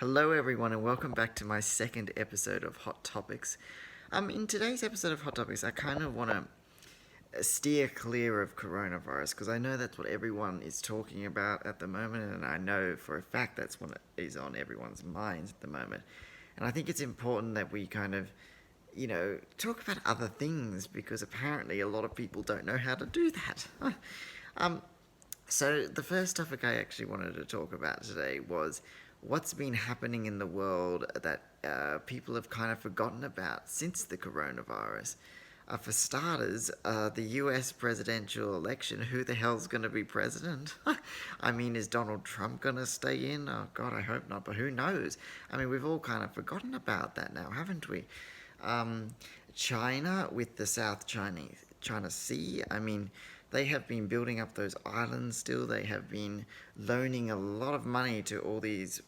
Hello, everyone, and welcome back to my second episode of Hot Topics. In today's episode of Hot Topics, I kind of want to steer clear of coronavirus because I know that's what everyone is talking about at the moment, and I know for a fact that's what is on everyone's minds at the moment. And I think it's important that we kind of, talk about other things because apparently a lot of people don't know how to do that. um, so, the first topic I actually wanted to talk about today was what's been happening in the world that people have kind of forgotten about since the coronavirus. For starters, the US presidential election, who the hell's going to be president? I mean, is Donald Trump going to stay in? Oh, God, I hope not, but who knows? I mean, we've all kind of forgotten about that now, haven't we? Um, China with the China Sea. I mean, they have been building up those islands still. They have been loaning a lot of money to all these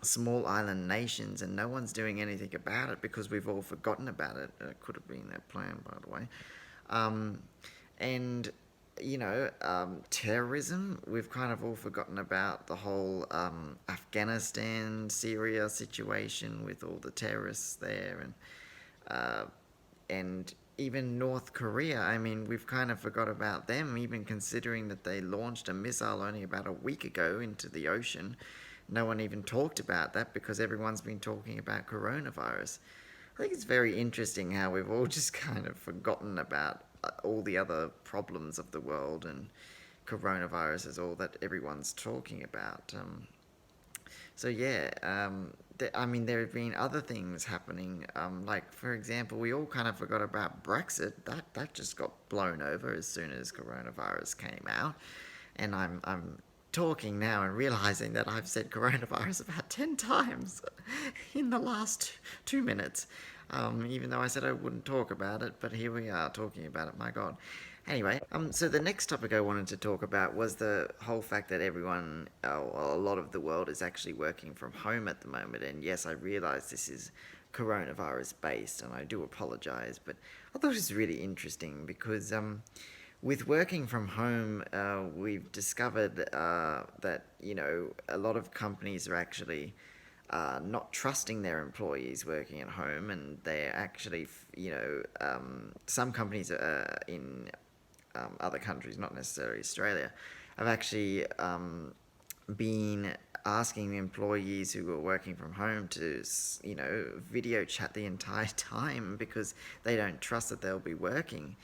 small island nations, and no one's doing anything about it because we've all forgotten about it. It could have been their plan, by the way. Um, and terrorism, we've kind of all forgotten about the whole Afghanistan, Syria situation with all the terrorists there, uh, and even North Korea. I mean, we've kind of forgot about them, even considering that they launched a missile only about a week ago into the ocean. No one even talked about that because everyone's been talking about coronavirus. I think it's very interesting how we've all just kind of forgotten about all the other problems of the world, and coronavirus is all that everyone's talking about. So yeah, I mean, there have been other things happening. Like for example, we all kind of forgot about Brexit. That just got blown over as soon as coronavirus came out, and I'm talking now and realizing that I've said coronavirus about 10 times in the last 2 minutes. Even though I said I wouldn't talk about it, but here we are talking about it. My God. Anyway, so the next topic I wanted to talk about was the whole fact that everyone, well, a lot of the world is actually working from home at the moment. And yes, I realize this is coronavirus based, and I do apologize, but I thought it was really interesting because with working from home, we've discovered that a lot of companies are actually not trusting their employees working at home, and they're actually, some companies in other countries, not necessarily Australia, have actually been asking employees who are working from home to, video chat the entire time because they don't trust that they'll be working.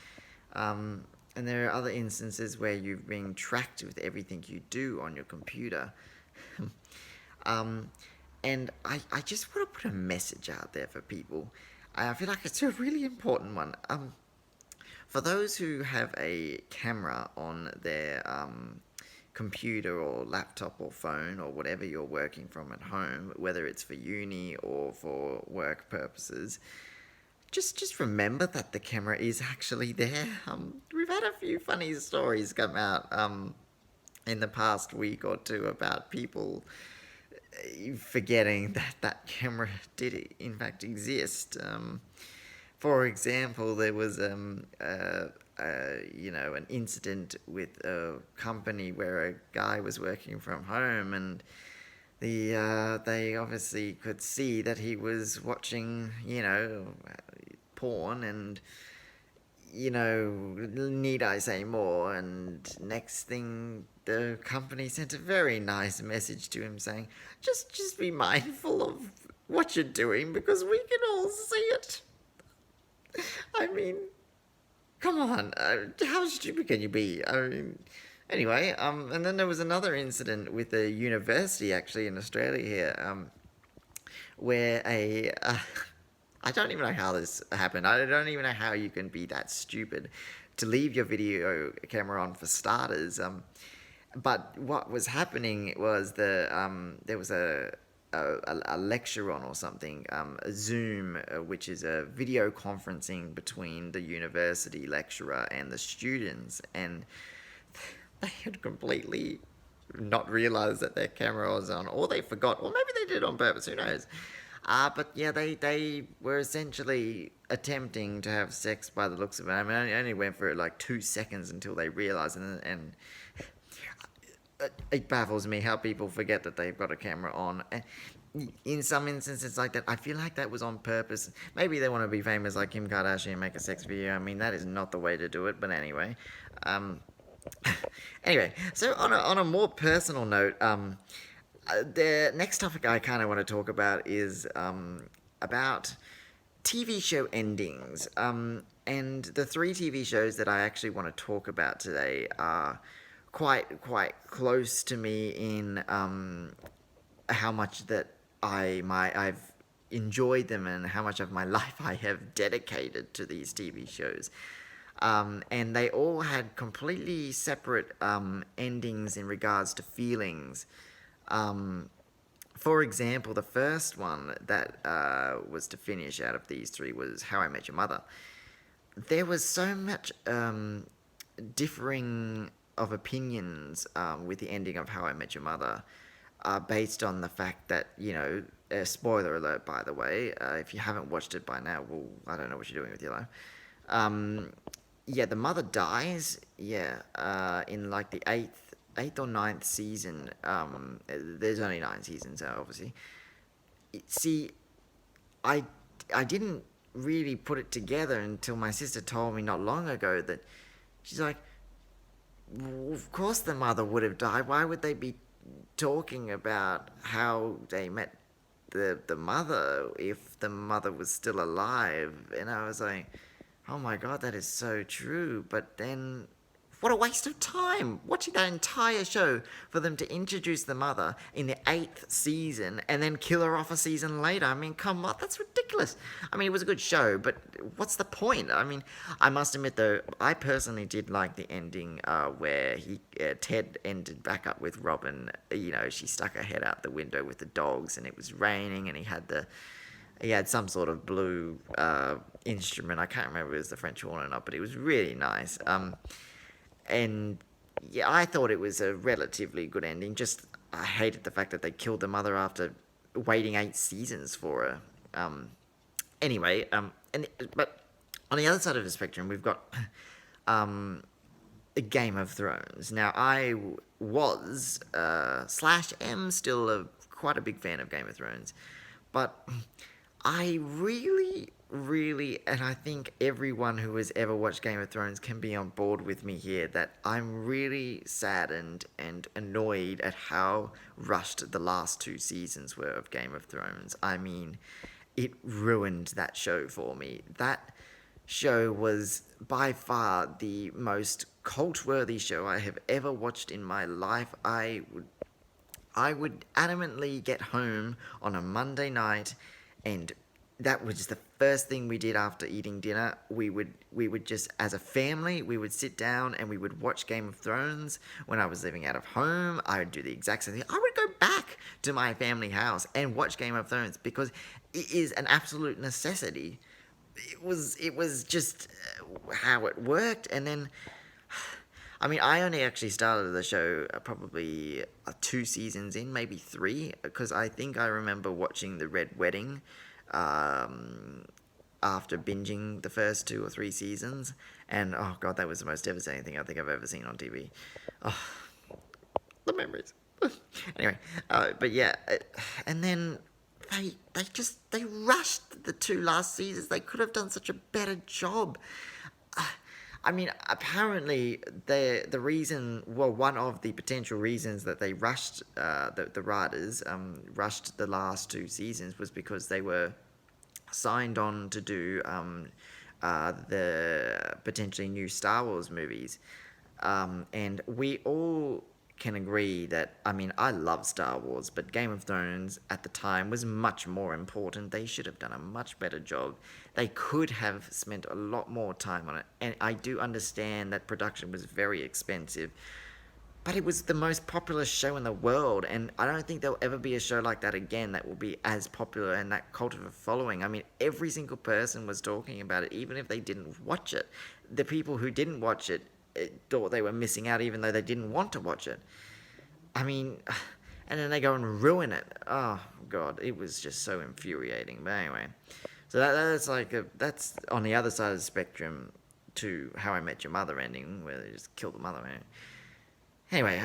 And there are other instances where you're being tracked with everything you do on your computer. um, and I just want to put a message out there for people. I feel like it's a really important one. For those who have a camera on their computer or laptop or phone or whatever you're working from at home, whether it's for uni or for work purposes, just remember that the camera is actually there. We've had a few funny stories come out in the past week or two about people forgetting that that camera did in fact exist. For example, there was an incident with a company where a guy was working from home, and they obviously could see that he was watching porn, and need I say more? And next thing, the company sent a very nice message to him saying, just be mindful of what you're doing because we can all see it. I mean, come on, how stupid can you be? I mean, anyway, and then there was another incident with a university actually in Australia here, where I don't even know how this happened. I don't even know how you can be that stupid to leave your video camera on for starters. But what was happening was there was a lecture on or something, a Zoom, which is a video conferencing between the university lecturer and the students, and they had completely not realized that their camera was on, or they forgot, or maybe they did it on purpose. Who knows? But yeah, they were essentially attempting to have sex by the looks of it. I mean, it only went for like 2 seconds until they realized, and it baffles me how people forget that they've got a camera on. In some instances like that, I feel like that was on purpose. Maybe they want to be famous like Kim Kardashian and make a sex video. I mean, that is not the way to do it. But anyway, um, anyway. So on a more personal note, the next topic I kind of want to talk about is about TV show endings. And the three TV shows that I actually want to talk about today are quite close to me in how much that I've enjoyed them and how much of my life I have dedicated to these TV shows. And they all had completely separate endings in regards to feelings. For example, the first one that was to finish out of these three was How I Met Your Mother. There was so much differing of opinions with the ending of How I Met Your Mother, based on the fact that, spoiler alert, by the way, if you haven't watched it by now, well, I don't know what you're doing with your life. Yeah, the mother dies, in like the eighth or ninth season. There's only 9 seasons, obviously. See, I didn't really put it together until my sister told me not long ago that she's like, well, of course the mother would have died. Why would they be talking about how they met the mother if the mother was still alive? And I was like, oh my god, that is so true. But then, what a waste of time watching that entire show for them to introduce the mother in the 8th season and then kill her off a season later. I mean, come on, that's ridiculous. I mean, it was a good show, but what's the point? I mean, I must admit though, I personally did like the ending where Ted ended back up with Robin. She stuck her head out the window with the dogs and it was raining and he had some sort of blue instrument. I can't remember if it was the French horn or not, but it was really nice. And yeah, I thought it was a relatively good ending. Just I hated the fact that they killed the mother after waiting 8 seasons for her. But on the other side of the spectrum, we've got Game of Thrones. Now, I was /am still quite a big fan of Game of Thrones, but I really, and I think everyone who has ever watched Game of Thrones can be on board with me here, that I'm really saddened and annoyed at how rushed the last 2 seasons were of Game of Thrones. I mean, it ruined that show for me. That show was by far the most cult-worthy show I have ever watched in my life. I would adamantly get home on a Monday night, and that was the first thing we did after eating dinner. We would just, as a family, we would sit down and we would watch Game of Thrones. When I was living out of home, I would do the exact same thing. I would go back to my family house and watch Game of Thrones because it is an absolute necessity. It was just how it worked. And then, I mean, I only actually started the show probably 2 seasons in, maybe 3, because I think I remember watching The Red Wedding after binging the first 2 or 3 seasons, and oh god, that was the most devastating thing I think I've ever seen on TV. Oh, the memories. Anyway, but yeah, and then they rushed the 2 last seasons. They could have done such a better job. I mean, apparently the reason, well, one of the potential reasons that they rushed the writers rushed the last 2 seasons was because they were signed on to do the potentially new Star Wars movies, and we all can agree that, I mean, I love Star Wars, but Game of Thrones at the time was much more important. They should have done a much better job. They could have spent a lot more time on it. And I do understand that production was very expensive, but it was the most popular show in the world, and I don't think there'll ever be a show like that again that will be as popular and that cult of a following. I mean, every single person was talking about it, even if they didn't watch it. The people who didn't watch it thought they were missing out even though they didn't want to watch it. I mean, and then they go and ruin it. Oh god, it was just so infuriating. But anyway, so that's on the other side of the spectrum to How I Met Your Mother ending, where they just kill the mother. Man. Anyway,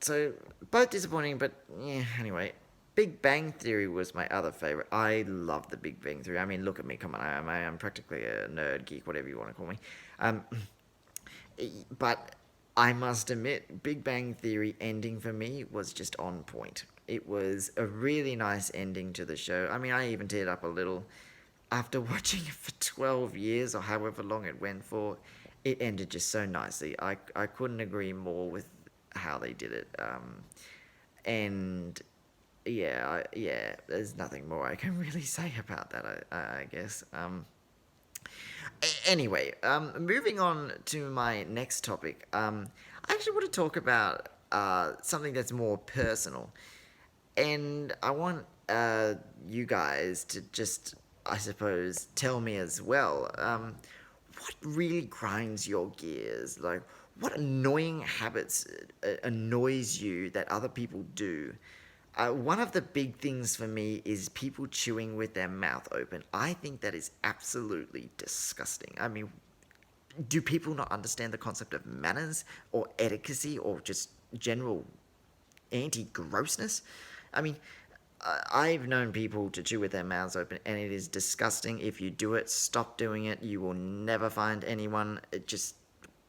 so both disappointing, but yeah. Anyway, Big Bang Theory was my other favorite. I love the Big Bang Theory. I mean, look at me, come on, I'm practically a nerd, geek, whatever you want to call me. Um, but I must admit, Big Bang Theory ending for me was just on point. It was a really nice ending to the show. I mean, I even teared up a little after watching it for 12 years or however long it went for. It ended just so nicely. I couldn't agree more with how they did it. And yeah, there's nothing more I can really say about that, I guess. Anyway, moving on to my next topic. I actually want to talk about something that's more personal. And I want you guys to just, I suppose, tell me as well, what really grinds your gears? Like, what annoying habits annoys you that other people do? One of the big things for me is people chewing with their mouth open. I think that is absolutely disgusting. I mean, do people not understand the concept of manners or etiquette or just general anti-grossness? I mean, I've known people to chew with their mouths open, and it is disgusting. If you do it, stop doing it. You will never find anyone. Just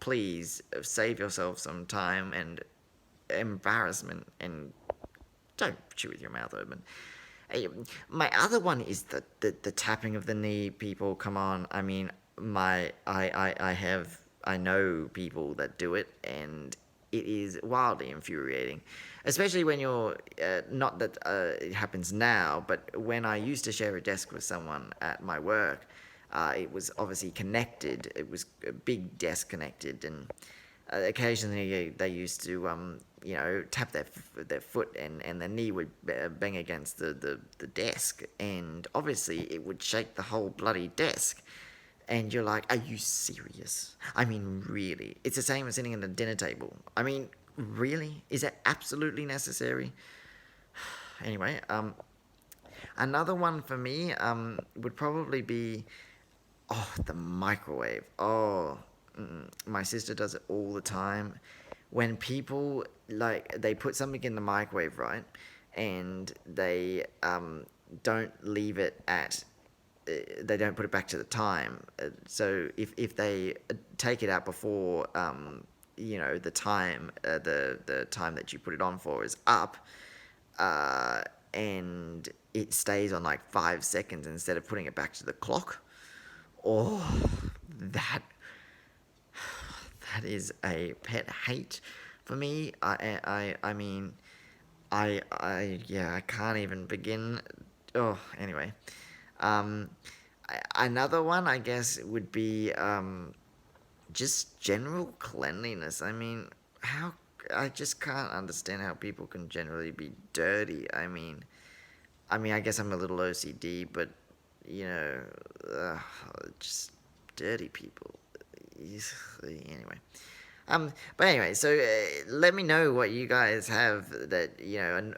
please save yourself some time and embarrassment, and don't chew with your mouth open. My other one is the tapping of the knee. People, come on. I mean, I know people that do it, and it is wildly infuriating, especially when you're not that it happens now, but when I used to share a desk with someone at my work, it was obviously connected. It was a big desk connected, and occasionally they used to tap their foot, and their knee would bang against the desk, and obviously it would shake the whole bloody desk. And you're like, are you serious? I mean, really? It's the same as sitting at a dinner table. I mean, really? Is that absolutely necessary? Anyway, another one for me would probably be, oh, the microwave. Oh, my sister does it all the time. When people, like, they put something in the microwave, right? And they don't leave it at they don't put it back to the time. So if they take it out before the time the time that you put it on for is up, and it stays on like 5 seconds instead of putting it back to the clock. Oh, that that is a pet hate for me. I mean, I can't even begin. Oh, anyway. Um, Another one, I guess, would be just general cleanliness. I mean, how I just can't understand how people can generally be dirty. I mean, I guess I'm a little OCD, but you know, uh, just dirty people. Anyway. But anyway, so let me know what you guys have that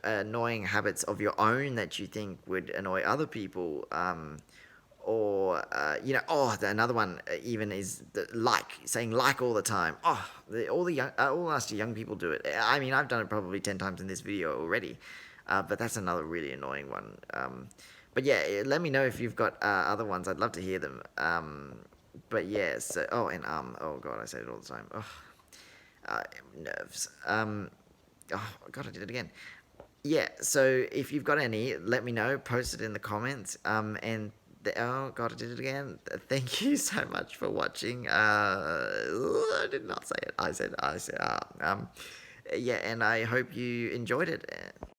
annoying habits of your own that you think would annoy other people. Or another one even is saying like all the time. Oh, all us young people do it. I mean, I've done it probably 10 times in this video already, but that's another really annoying one. But yeah, let me know if you've got other ones. I'd love to hear them. But yeah, so oh god, I say it all the time. Oh, nerves. Oh god, I did it again. Yeah, so if you've got any, let me know. Post it in the comments. Oh god, I did it again. Thank you so much for watching. I did not say it. I said. Yeah, and I hope you enjoyed it.